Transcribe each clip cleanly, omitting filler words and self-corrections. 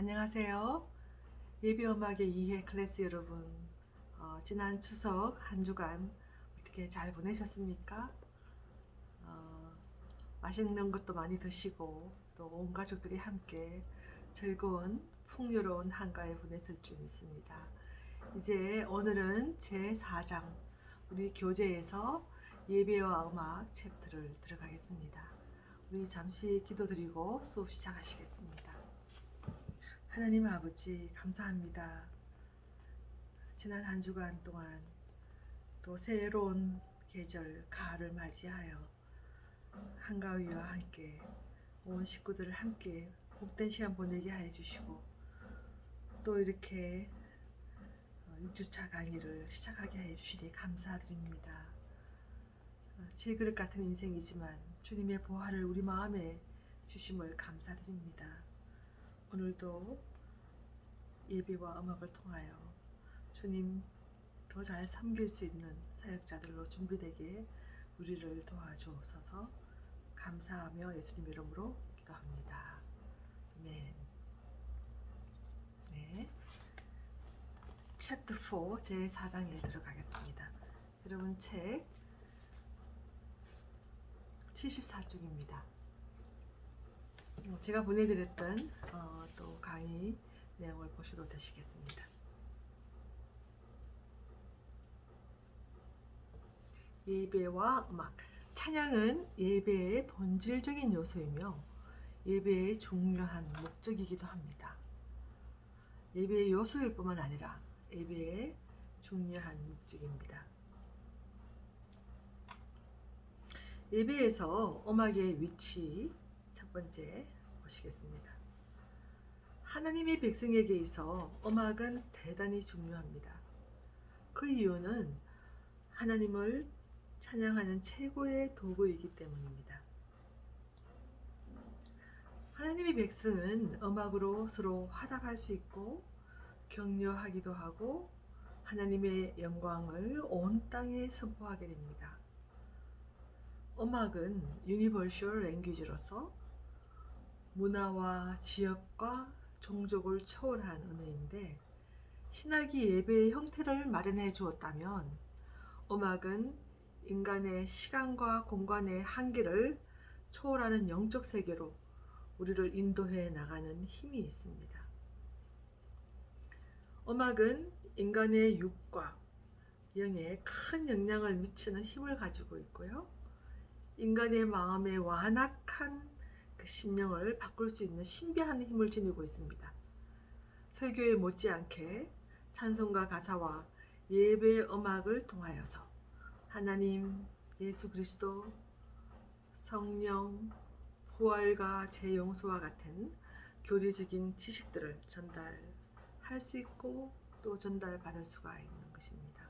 안녕하세요. 예비음악의 2회 클래스 여러분. 지난 추석 한 주간 어떻게 잘 보내셨습니까? 어, 맛있는 것도 많이 드시고 또 온 가족들이 함께 즐거운 풍요로운 한가위 보냈을 줄 믿습니다. 이제 오늘은 제4장 우리 교재에서 예배와 음악 챕터를 들어가겠습니다. 우리 잠시 기도드리고 수업 시작하시겠습니다. 하나님 아버지 감사합니다. 지난 한 주간 동안 또 새로운 계절 가을을 맞이하여 한가위와 함께 온 식구들을 함께 복된 시간 보내게 해 주시고 또 이렇게 6주차 강의를 시작하게 해 주시니 감사드립니다. 질그릇 같은 인생이지만 주님의 보화를 우리 마음에 주심을 감사드립니다. 오늘도 예배와 음악을 통하여 주님 더 잘 섬길 수 있는 사역자들로 준비되게 우리를 도와주옵소서. 감사하며 예수님 이름으로 기도합니다. 아멘. 네. 챕터 4 제4장에 들어가겠습니다. 여러분 책 74쪽입니다. 제가 보내드렸던 또 강의 내용을 보셔도 되시겠습니다. 예배와 음악. 찬양은 예배의 본질적인 요소이며 예배의 중요한 목적이기도 합니다. 예배의 요소일 뿐만 아니라 예배의 중요한 목적입니다. 예배에서 음악의 위치 첫 번째 보시겠습니다. 하나님의 백성에게 있어 음악은 대단히 중요합니다. 그 이유는 하나님을 찬양하는 최고의 도구이기 때문입니다. 하나님의 백성은 음악으로 서로 화답할 수 있고 격려하기도 하고 하나님의 영광을 온 땅에 선포하게 됩니다. 음악은 유니버셜 랭귀지로서 문화와 지역과 종족을 초월한 언어인데 신학이 예배의 형태를 마련해 주었다면 음악은 인간의 시간과 공간의 한계를 초월하는 영적 세계로 우리를 인도해 나가는 힘이 있습니다. 음악은 인간의 육과 영에 큰 영향을 미치는 힘을 가지고 있고요. 인간의 마음의 완악한 그 심령을 바꿀 수 있는 신비한 힘을 지니고 있습니다. 설교에 못지않게 찬송가 가사와 예배의 음악을 통하여서 하나님, 예수 그리스도, 성령, 부활과 재용서와 같은 교리적인 지식들을 전달할 수 있고 또 전달받을 수가 있는 것입니다.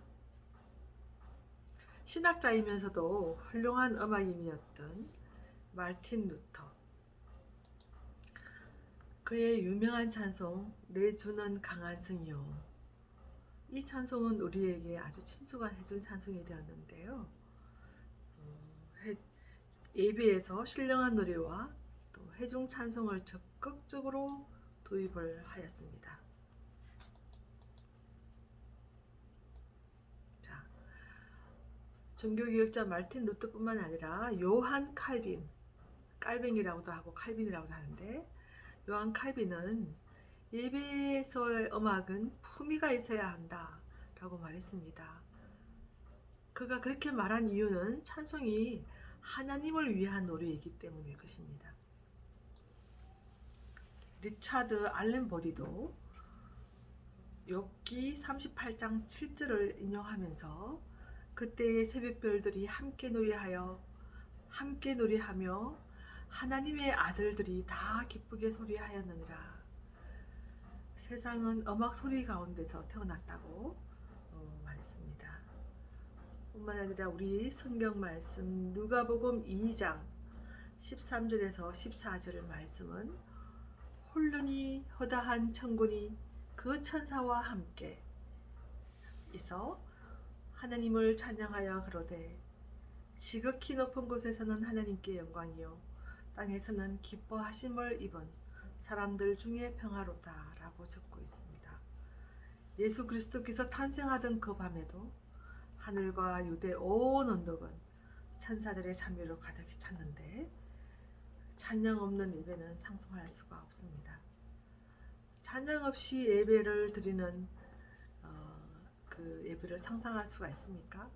신학자이면서도 훌륭한 음악인이었던 마르틴 루터, 그의 유명한 찬송 내 주는 강한 성이요, 이 찬송은 우리에게 아주 친숙한 해준 찬송이 되었는데요. 예배에서 신령한 노래와 또 해중 찬송을 적극적으로 도입을 하였습니다. 자, 종교개혁자 마르틴 루터뿐만 아니라 요한 칼빈, 깔뱅이라고도 하고 칼빈이라고도 하는데 요한 칼빈은 예배에서의 음악은 품위가 있어야 한다 라고 말했습니다. 그가 그렇게 말한 이유는 찬송이 하나님을 위한 노래이기 때문일 것입니다. 리차드 알렌버디도 욥기 38장 7절을 인용하면서 그때의 새벽별들이 함께 노래하며 하나님의 아들들이 다 기쁘게 소리하였느니라. 세상은 음악 소리 가운데서 태어났다고 말했습니다. 뿐만 아니라 우리 성경 말씀 누가복음 2장 13절에서 14절의 말씀은 홀르니 허다한 천군이 그 천사와 함께 있어 하나님을 찬양하여 그러되 지극히 높은 곳에서는 하나님께 영광이요 땅에서는 기뻐하심을 입은 사람들 중에 평화롭다라고 적고 있습니다. 예수 그리스도께서 탄생하던 그 밤에도 하늘과 유대 온 언덕은 천사들의 찬미로 가득 찼는데 찬양 없는 예배는 상상할 수가 없습니다. 찬양 없이 예배를 드리는 그 예배를 상상할 수가 있습니까?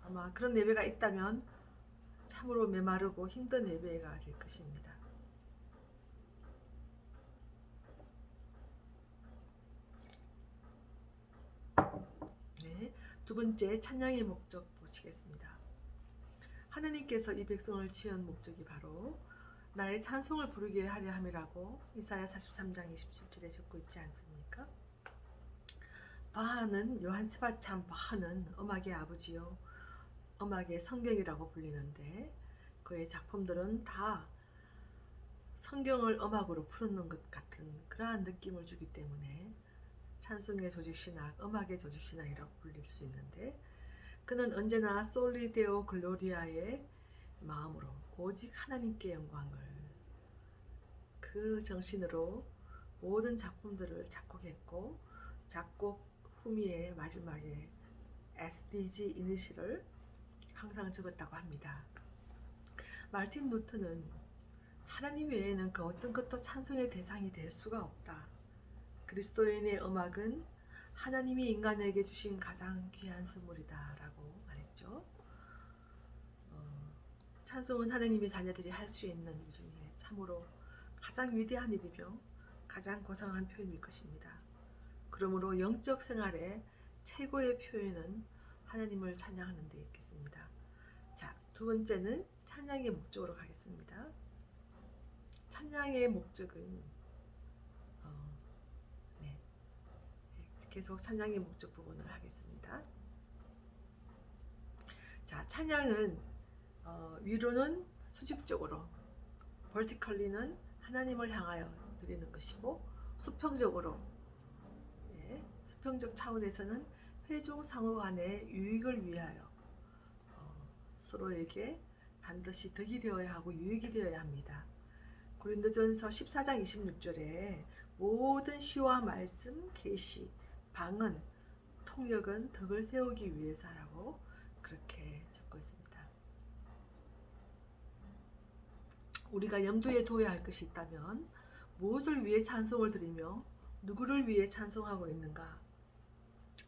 아마 그런 예배가 있다면 참으로 메마르고 힘든 예배가 될 것입니다. 네, 두 번째 찬양의 목적 보시겠습니다. 하나님께서 이 백성을 지은 목적이 바로 나의 찬송을 부르게 하려 함이라고 이사야 43장 27절에 적고 있지 않습니까? 바하는 요한 스바참 바하는 음악의 아버지요 음악의 성경이라고 불리는데 그의 작품들은 다 성경을 음악으로 푸는 것 같은 그러한 느낌을 주기 때문에 찬송의 조직신학, 음악의 조직신학이라고 불릴 수 있는데 그는 언제나 솔리데오 글로리아의 마음으로 오직 하나님께 영광을 그 정신으로 모든 작품들을 작곡했고 작곡 후미의 마지막에 SDG 이니셜을 항상 적었다고 합니다. 마르틴 루터는 하나님 외에는 그 어떤 것도 찬송의 대상이 될 수가 없다. 그리스도인의 음악은 하나님이 인간에게 주신 가장 귀한 선물이다 라고 말했죠. 찬송은 하나님의 자녀들이 할 수 있는 일 중에 참으로 가장 위대한 일이며 가장 고상한 표현일 것입니다. 그러므로 영적 생활의 최고의 표현은 하나님을 찬양하는 데 있겠습니다. 자, 두 번째는 찬양의 목적으로 가겠습니다. 찬양의 목적은 계속 찬양의 목적 부분을 하겠습니다. 자, 찬양은 위로는 수직적으로, vertically는 하나님을 향하여 드리는 것이고 수평적으로, 수평적 차원에서는 회중 상호 간의 유익을 위하여 서로에게 반드시 덕이 되어야 하고 유익이 되어야 합니다. 고린도전서 14장 26절에 모든 시와 말씀, 계시, 방언, 통역은 덕을 세우기 위해서라고 그렇게 적고 있습니다. 우리가 염두에 둬야 할 것이 있다면 무엇을 위해 찬송을 드리며 누구를 위해 찬송하고 있는가,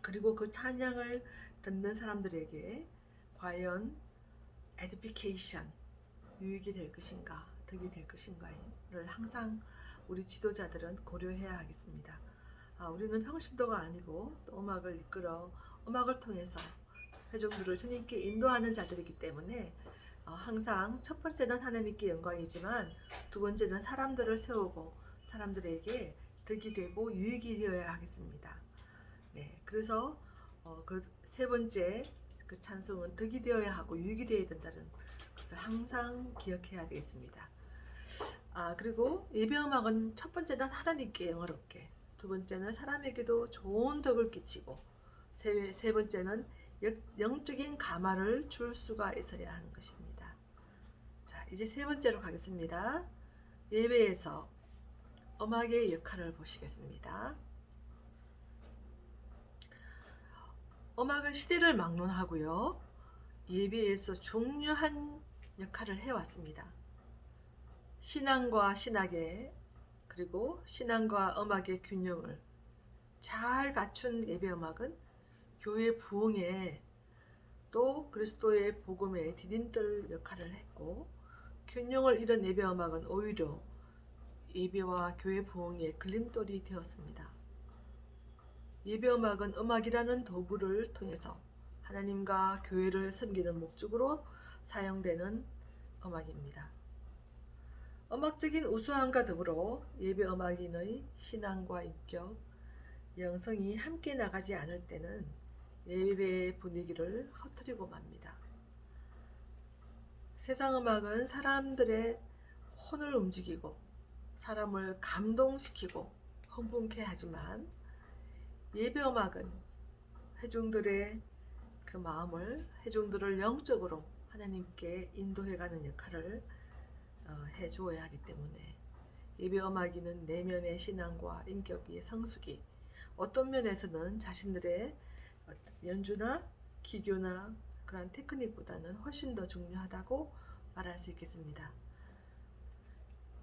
그리고 그 찬양을 듣는 사람들에게 과연 edification, 유익이 될 것인가, 덕이 될 것인가를 항상 우리 지도자들은 고려해야 하겠습니다. 우리는 평신도가 아니고 또 음악을 이끌어 음악을 통해서 회중들을 주님께 인도하는 자들이기 때문에 항상 첫 번째는 하나님께 영광이지만 두 번째는 사람들을 세우고 사람들에게 덕이 되고 유익이 되어야 하겠습니다. 네, 그래서 그 세 번째 그 찬송은 덕이 되어야 하고 유익이 되어야 된다는 것을 항상 기억해야 되겠습니다. 그리고 예배음악은 첫 번째는 하나님께 영화롭게, 두 번째는 사람에게도 좋은 덕을 끼치고 세 번째는 영적인 감화를 줄 수가 있어야 하는 것입니다. 자, 이제 세 번째로 가겠습니다. 예배에서 음악의 역할을 보시겠습니다. 음악은 시대를 막론하고요, 예배에서 중요한 역할을 해왔습니다. 신앙과 신학의, 그리고 신앙과 음악의 균형을 잘 갖춘 예배음악은 교회 부흥에 또 그리스도의 복음의 디딤돌 역할을 했고, 균형을 잃은 예배음악은 오히려 예배와 교회 부흥의 걸림돌이 되었습니다. 예배음악은 음악이라는 도구를 통해서 하나님과 교회를 섬기는 목적으로 사용되는 음악입니다. 음악적인 우수함과 더불어 예배음악인의 신앙과 인격, 영성이 함께 나가지 않을 때는 예배의 분위기를 흐트리고 맙니다. 세상 음악은 사람들의 혼을 움직이고 사람을 감동시키고 흥분케 하지만 예배음악은 회중들의 그 마음을, 회중들을 영적으로 하나님께 인도해가는 역할을 해주어야 하기 때문에 예배 음악인은 내면의 신앙과 인격의 성숙이 어떤 면에서는 자신들의 연주나 기교나 그런 테크닉보다는 훨씬 더 중요하다고 말할 수 있겠습니다.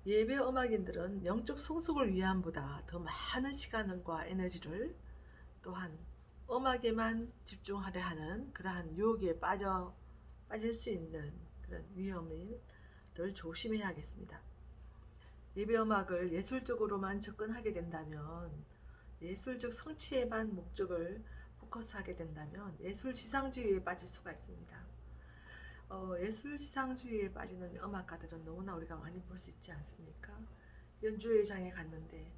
예배 음악인들은 영적 성숙을 위함보다 더 많은 시간과 에너지를 또한 음악에만 집중하려 하는 그러한 유혹에 빠질 수 있는 그런 위험을 늘 조심해야겠습니다. 예배 음악을 예술적으로만 접근하게 된다면, 예술적 성취에만 목적을 포커스하게 된다면 예술 지상주의에 빠질 수가 있습니다. 예술 지상주의에 빠지는 음악가들은 너무나 우리가 많이 볼 수 있지 않습니까? 연주회장에 갔는데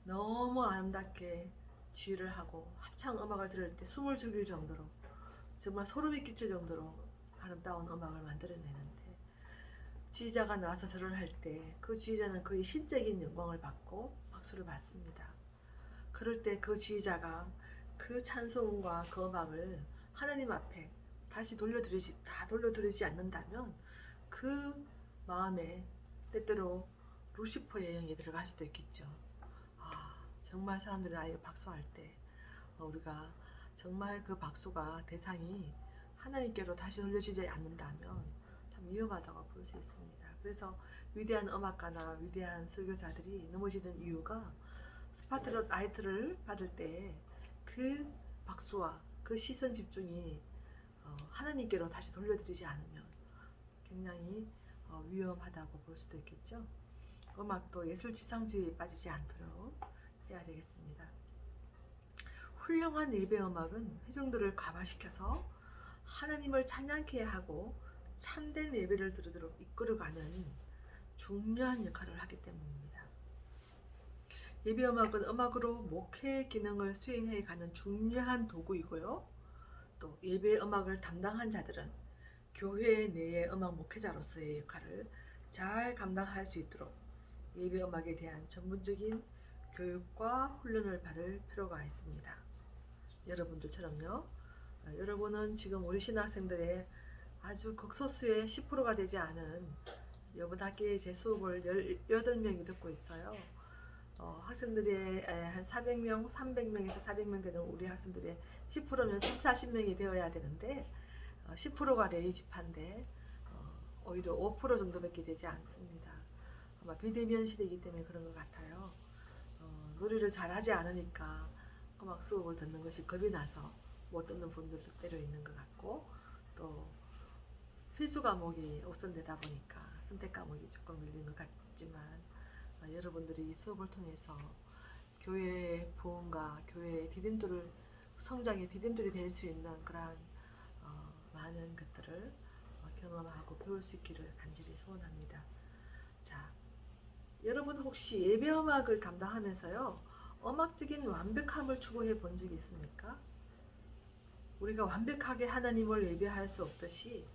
너무 아름답게 지휘를 하고 합창 음악을 들을 때 숨을 죽일 정도로 정말 소름이 끼칠 정도로 아름다운 음악을 만들어내는데, 지휘자가 나와서 절을 할 때 그 지휘자는 거의 신적인 영광을 받고 박수를 받습니다. 그럴 때 그 지휘자가 그 찬송과 그 음악을 하나님 앞에 다시 돌려드리지 않는다면 그 마음에 때때로 루시퍼의 영이 들어갈 수도 있겠죠. 정말 사람들이 나에게 박수할 때 우리가 정말 그 박수가 대상이 하나님께로 다시 돌려지지 않는다면 참 위험하다고 볼 수 있습니다. 그래서 위대한 음악가나 위대한 설교자들이 넘어지는 이유가 스파트라이트를 받을 때 그 박수와 그 시선 집중이 하나님께로 다시 돌려드리지 않으면 굉장히 위험하다고 볼 수도 있겠죠. 음악도 예술 지상주의에 빠지지 않도록 해야 되겠습니다. 훌륭한 예배 음악은 회중들을 감화시켜서 하나님을 찬양케 하고 참된 예배를 드리도록 이끌어가는 중요한 역할을 하기 때문입니다. 예배 음악은 음악으로 목회 기능을 수행해 가는 중요한 도구이고요. 또 예배 음악을 담당한 자들은 교회 내의 음악 목회자로서의 역할을 잘 감당할 수 있도록 예배 음악에 대한 전문적인 교육과 훈련을 받을 필요가 있습니다. 여러분들처럼요. 여러분은 지금 우리 신학생들의 아주 극소수의 10%가 되지 않은 이번 학기에 제 수업을 18명이 듣고 있어요. 학생들의 한 400명, 300명에서 400명 되는 우리 학생들의 10%면 3, 40명이 되어야 되는데 10%가 레이집한데 오히려 5% 정도밖에 되지 않습니다. 아마 비대면 시대이기 때문에 그런 것 같아요. 노래를 잘하지 않으니까 음악 수업을 듣는 것이 겁이 나서 못 듣는 분들도 때로 있는 것 같고, 또 필수 과목이 우선되다 보니까 선택 과목이 조금 밀린 것 같지만 여러분들이 이 수업을 통해서 교회의 부흥과 교회의 디딤돌을 성장의 디딤돌이 될 수 있는 그러한 많은 것들을 경험하고 배울 수 있기를 간절히 소원합니다. 자, 여러분 혹시 예배 음악을 담당하면서요, 음악적인 완벽함을 추구해 본 적이 있습니까? 우리가 완벽하게 하나님을 예배할 수 없듯이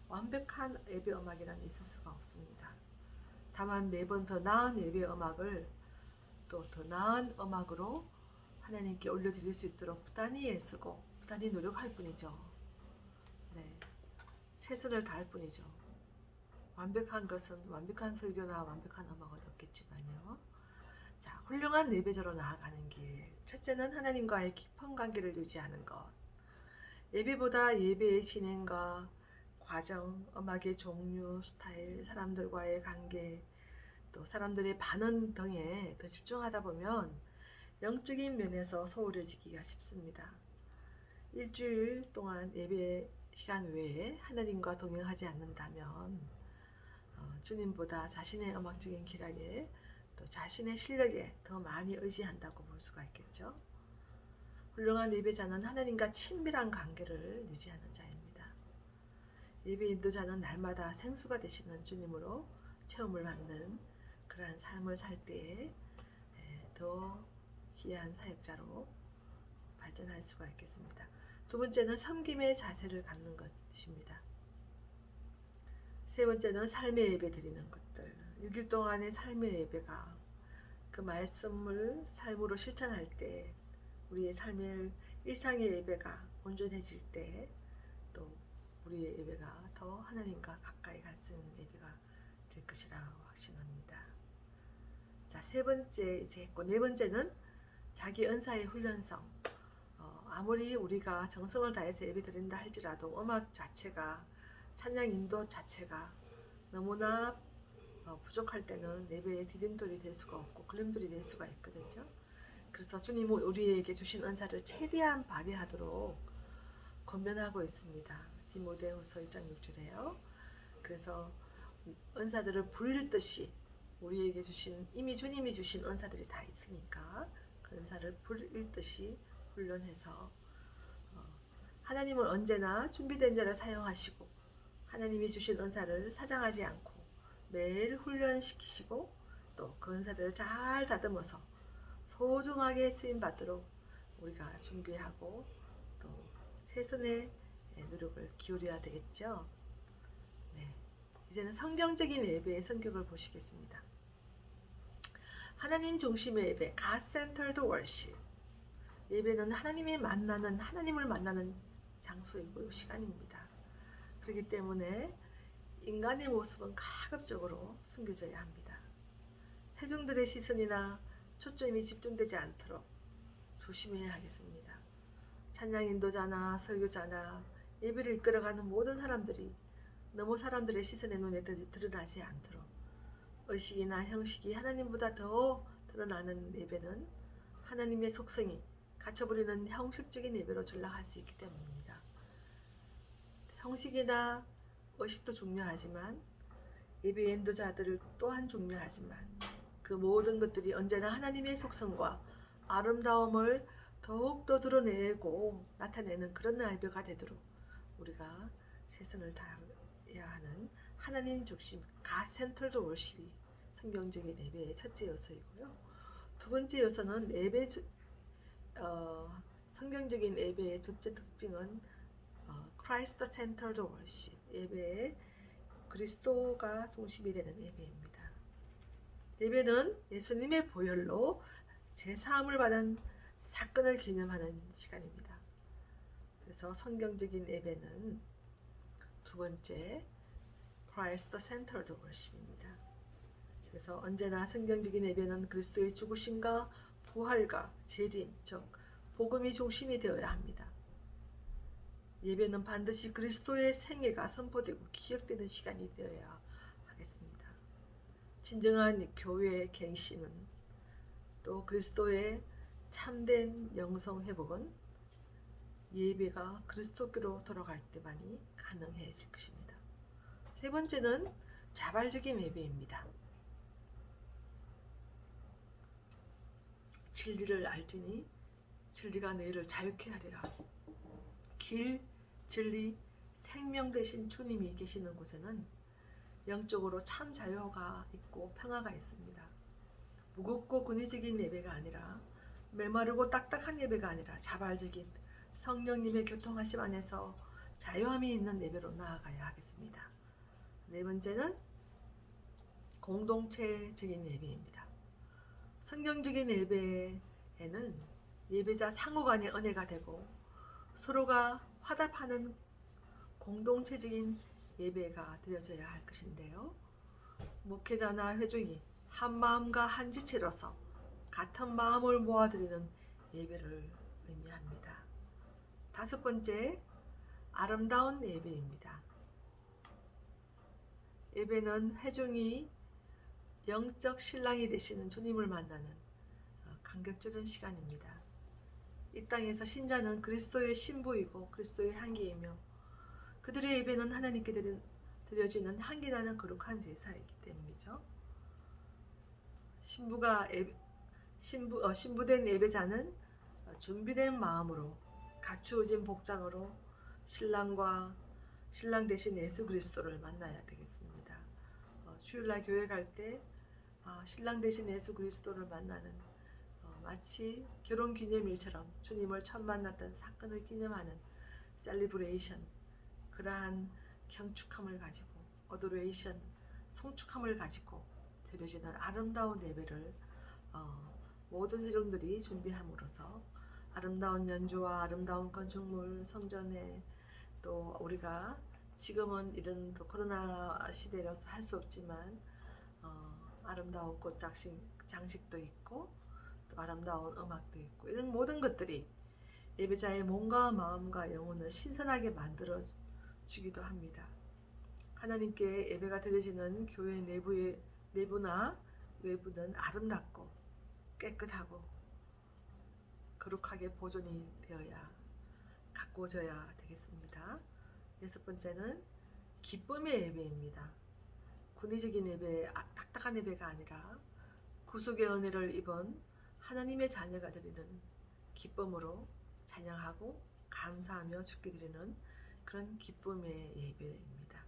완벽한 예배 음악이란 있을 수가 없습니다. 다만 매번 더 나은 예배 음악을 또 더 나은 음악으로 하나님께 올려드릴 수 있도록 부단히 애쓰고 부단히 노력할 뿐이죠. 네, 최선을 다할 뿐이죠. 완벽한 것은 완벽한 설교나 완벽한 음악은 없겠지만요. 자, 훌륭한 예배자로 나아가는 길. 첫째는 하나님과의 깊은 관계를 유지하는 것. 예배보다 예배의 진행과 과정, 음악의 종류, 스타일, 사람들과의 관계, 또 사람들의 반응 등에 더 집중하다 보면 영적인 면에서 소홀해지기가 쉽습니다. 일주일 동안 예배 시간 외에 하나님과 동행하지 않는다면 주님보다 자신의 음악적인 기량에 또 자신의 실력에 더 많이 의지한다고 볼 수가 있겠죠. 훌륭한 예배자는 하나님과 친밀한 관계를 유지하는 자입니다. 예배 인도자는 날마다 생수가 되시는 주님으로 체험을 받는 그러한 삶을 살 때에 더 귀한 사역자로 발전할 수가 있겠습니다. 두 번째는 섬김의 자세를 갖는 것입니다. 세 번째는 삶의 예배 드리는 것들. 6일 동안의 삶의 예배가 그 말씀을 삶으로 실천할 때 우리의 삶의 일상의 예배가 온전해질 때 또 우리의 예배가 더 하나님과 가까이 갈 수 있는 예배가 될 것이라고 확신합니다. 자, 세 번째 이제 했고, 네 번째는 자기 은사의 훈련성. 아무리 우리가 정성을 다해서 예배 드린다 할지라도 음악 자체가, 찬양 인도 자체가 너무나 부족할 때는 예배의 디딤돌이 될 수가 없고 걸림돌이 될 수가 있거든요. 그래서 주님은 우리에게 주신 은사를 최대한 발휘하도록 권면하고 있습니다. 디모데후서 1장 6절에요. 그래서 은사들을 불릴 듯이 우리에게 주신, 이미 주님이 주신 은사들이 다 있으니까 그 은사를 불릴 듯이 훈련해서 하나님은 언제나 준비된 자를 사용하시고 하나님이 주신 은사를 사장하지 않고 매일 훈련시키시고 또 그 은사들을 잘 다듬어서 소중하게 쓰임받도록 우리가 준비하고 또 최선의 노력을 기울여야 되겠죠. 네. 이제는 성경적인 예배의 성격을 보시겠습니다. 하나님 중심의 예배, God-centered worship. 예배는 하나님을 만나는 장소이고 시간입니다. 그렇기 때문에 인간의 모습은 가급적으로 숨겨져야 합니다. 회중들의 시선이나 초점이 집중되지 않도록 조심해야 하겠습니다. 찬양 인도자나 설교자나 예배를 이끌어가는 모든 사람들이 너무 사람들의 시선의 눈에 드러나지 않도록 의식이나 형식이 하나님보다 더 드러나는 예배는 하나님의 속성이 갇혀버리는 형식적인 예배로 전락할 수 있기 때문입니다. 형식이나 의식도 중요하지만 예배 인도자들 또한 중요하지만 그 모든 것들이 언제나 하나님의 속성과 아름다움을 더욱더 드러내고 나타내는 그런 예배가 되도록 우리가 최선을 다해야 하는 하나님 중심 God-centered worship이 성경적인 예배의 첫째 요소이고요. 두 번째 요소는 성경적인 예배의 둘째 특징은 Christ-centered worship, 예배에 그리스도가 중심이 되는 예배입니다. 예배는 예수님의 보혈로 제사함을 받은 사건을 기념하는 시간입니다. 그래서 성경적인 예배는 두 번째 Christ-centered worship입니다. 그래서 언제나 성경적인 예배는 그리스도의 죽으심과 부활과 재림, 즉 복음이 중심이 되어야 합니다. 예배는 반드시 그리스도의 생애가 선포되고 기억되는 시간이 되어야 하겠습니다. 진정한 교회의 갱신은 또 그리스도의 참된 영성 회복은 예배가 그리스도께로 돌아갈 때만이 가능해질 것입니다. 세 번째는 자발적인 예배입니다. 진리를 알지니 진리가 너희를 자유케 하리라. 길, 진리, 생명 되신 주님이 계시는 곳에는 영적으로 참 자유가 있고 평화가 있습니다. 무겁고 근위적인 예배가 아니라 메마르고 딱딱한 예배가 아니라 자발적인 성령님의 교통하심 안에서 자유함이 있는 예배로 나아가야 하겠습니다. 네 번째는 공동체적인 예배입니다. 성경적인 예배에는 예배자 상호간의 은혜가 되고 서로가 화답하는 공동체적인 예배가 드려져야 할 것인데요. 목회자나 회중이 한 마음과 한 지체로서 같은 마음을 모아드리는 예배를 의미합니다. 다섯 번째, 아름다운 예배입니다. 예배는 회중이 영적 신랑이 되시는 주님을 만나는 감격적인 시간입니다. 이 땅에서 신자는 그리스도의 신부이고 그리스도의 향기이며 그들의 예배는 하나님께 드려지는 향기나는 거룩한 제사이기 때문이죠. 신부된 예배자는 준비된 마음으로 갖추어진 복장으로 신랑 대신 예수 그리스도를 만나야 되겠습니다. 주일날 교회 갈 때 신랑 대신 예수 그리스도를 만나는 마치 결혼 기념일처럼 주님을 처음 만났던 사건을 기념하는 셀리브레이션, 그러한 경축함을 가지고 어도레이션, 송축함을 가지고 드려지는 아름다운 예배를 모든 회중들이 준비함으로써 아름다운 연주와 아름다운 건축물, 성전에 또 우리가 지금은 이런 코로나 시대라서 할 수 없지만 아름다운 꽃 장식도 있고 또 아름다운 음악도 있고 이런 모든 것들이 예배자의 몸과 마음과 영혼을 신선하게 만들어 주기도 합니다. 하나님께 예배가 드려지는 교회 내부나 외부는 아름답고 깨끗하고 거룩하게 보존이 되어야 가꾸어져야 되겠습니다. 6번째는 기쁨의 예배입니다. 군의적인 예배, 딱딱한 예배가 아니라 구속의 은혜를 입은 하나님의 자녀가 드리는 기쁨으로 찬양하고 감사하며 주께 드리는 그런 기쁨의 예배입니다.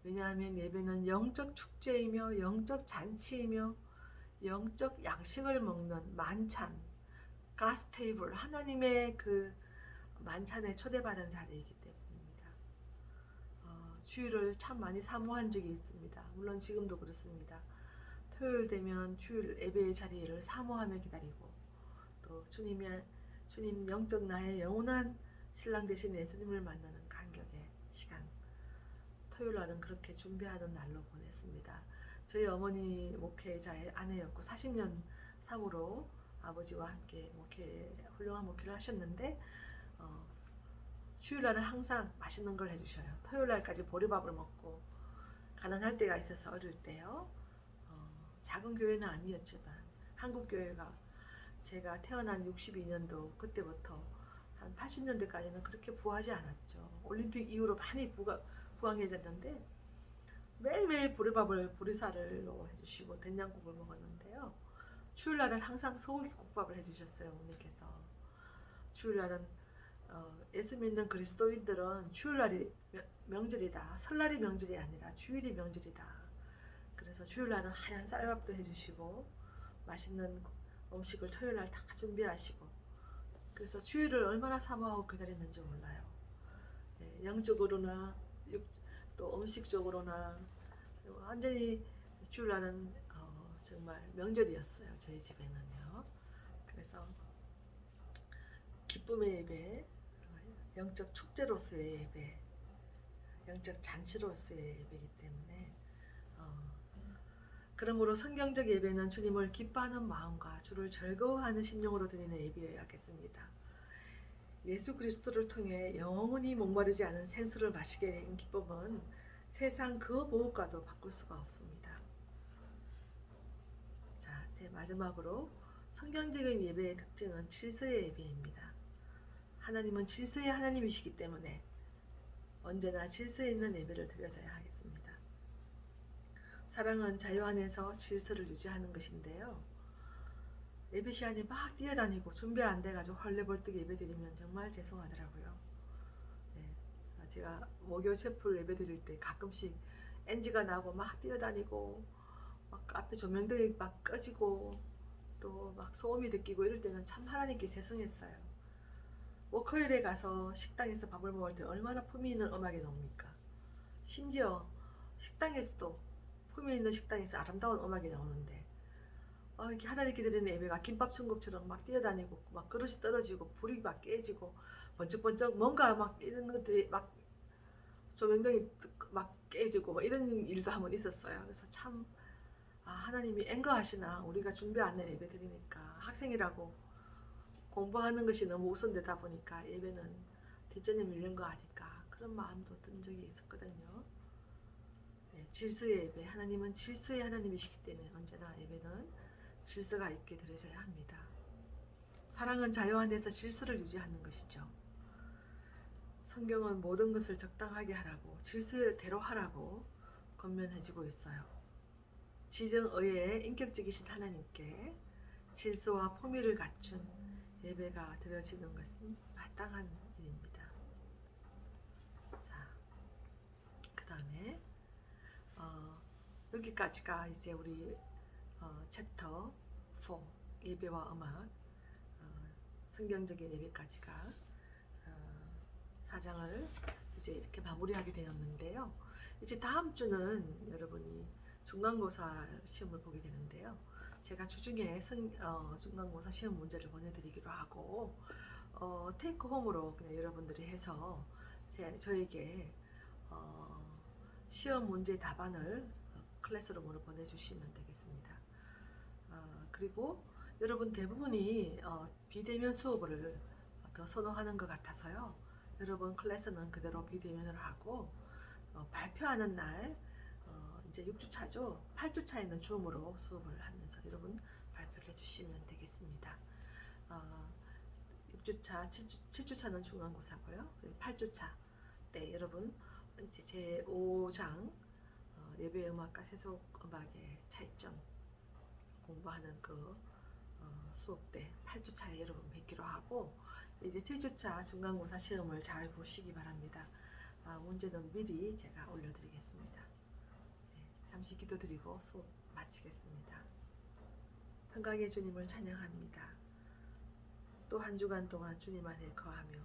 왜냐하면 예배는 영적 축제이며 영적 잔치이며 영적 양식을 먹는 만찬, 가스테이블, 하나님의 그 만찬에 초대받은 자리이기 때문입니다. 주일을 참 많이 사모한 적이 있습니다. 물론 지금도 그렇습니다. 토요일 되면 주일 예배의 자리를 사모하며 기다리고 또 주님 영적 나의 영원한 신랑 되신 예수님을 만나는 간격의 시간, 토요일 날은 그렇게 준비하는 날로 보냈습니다. 저희 어머니 목회자의 아내였고 40년 사모로 아버지와 함께 훌륭한 목회를 하셨는데 주일날은 항상 맛있는 걸 해주셔요. 토요일날까지 보리밥을 먹고 가난할 때가 있어서 어릴 때요. 작은 교회는 아니었지만 한국 교회가 제가 태어난 62년도 그때부터 한 80년대까지는 그렇게 부하지 않았죠. 올림픽 이후로 많이 부강해졌는데 매일매일 보리쌀로 해주시고 된장국을 먹었는데요. 주일날은 항상 소고기국밥을 해주셨어요. 어머니께서. 주일날은 예수 믿는 그리스도인들은 주일날이 명절이다. 설날이 명절이 아니라 주일이 명절이다. 그래서 주일날은 하얀 쌀밥도 해주시고 맛있는 음식을 토요일날 다 준비하시고 그래서 주일을 얼마나 사모하고 기다렸는지 몰라요. 네, 영적으로나 또 음식적으로나 완전히 주일날은 정말 명절이었어요. 저희 집에는요. 그래서 기쁨의 예배, 영적 축제로서의 예배, 영적 잔치로서의 예배이기 때문에 그러므로 성경적 예배는 주님을 기뻐하는 마음과 주를 즐거워하는 심령으로 드리는 예배여야겠습니다. 예수 그리스도를 통해 영원히 목마르지 않은 생수를 마시게 된 기쁨은 세상 그 무엇과도 바꿀 수가 없습니다. 자, 제 마지막으로 성경적인 예배의 특징은 질서의 예배입니다. 하나님은 질서의 하나님이시기 때문에 언제나 질서 있는 예배를 드려져야 하겠습니다. 사랑은 자유 안에서 질서를 유지하는 것인데요. 예배 시간에 막 뛰어다니고 준비 안 돼가지고 헐레벌떡 예배 드리면 정말 죄송하더라고요. 네, 제가 목요 셰프 예배 드릴 때 가끔씩 NG가 나고 막 뛰어다니고 막 앞에 조명들이 막 꺼지고 또 막 소음이 느끼고 이럴 때는 참 하나님께 죄송했어요. 워커힐에 가서 식당에서 밥을 먹을 때 얼마나 품위 있는 음악이 나옵니까? 심지어 식당에서도 품위 있는 식당에서 아름다운 음악이 나오는데 이렇게 하나님께 드리는 예배가 김밥 천국처럼 막 뛰어다니고 막 그릇이 떨어지고 불이 막 깨지고 번쩍번쩍 뭔가 막 이런 것들이 막 조명등이 막 깨지고 막 이런 일도 한번 있었어요. 그래서 참 하나님이 앵거하시나 우리가 준비 안 된 예배 드리니까 학생이라고 공부하는 것이 너무 우선되다 보니까 예배는 뒷전에 밀린 거 아닐까 그런 마음도 든 적이 있었거든요. 네, 질서의 예배, 하나님은 질서의 하나님이시기 때문에 언제나 예배는 질서가 있게 드려져야 합니다. 사랑은 자유 안에서 질서를 유지하는 것이죠. 성경은 모든 것을 적당하게 하라고 질서대로 하라고 권면해주고 있어요. 지정의의 인격적이신 하나님께 질서와 품위를 갖춘 예배가 드려지는 것은 마땅한 일입니다. 자, 그 다음에 여기까지가 이제 우리 챕터 4 예배와 음악 성경적인 예배까지가 4장을 이제 이렇게 마무리하게 되었는데요. 이제 다음 주는 여러분이 중간고사 시험을 보게 되는데요. 제가 주중에 중간고사 시험 문제를 보내드리기로 하고 테이크 홈으로 그냥 여러분들이 해서 저에게 시험 문제 답안을 클래스룸으로 보내주시면 되겠습니다. 그리고 여러분 대부분이 비대면 수업을 더 선호하는 것 같아서요. 여러분 클래스는 그대로 비대면으로 하고 발표하는 날 이제 6주차죠. 8주차에는 줌으로 수업을 하면서 여러분 발표를 해주시면 되겠습니다. 6주차, 7주차는 중간고사고요. 8주차 때 여러분 이제 제 5장 예배음악과 세속음악의 차이점 공부하는 그 수업 때 8주차에 여러분 뵙기로 하고 이제 7주차 중간고사 시험을 잘 보시기 바랍니다. 문제는 미리 제가 올려드리겠습니다. 네, 잠시 기도드리고 수업 마치겠습니다. 평강의 주님을 찬양합니다. 또 한 주간 동안 주님 안에 거하며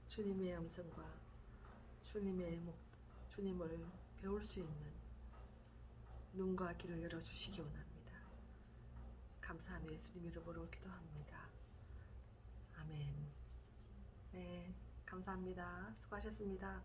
주님의 음성과 주님을 배울 수 있는 눈과 귀를 열어주시기 원합니다. 감사하며 예수님 이름으로 기도합니다. 아멘. 네, 감사합니다. 수고하셨습니다.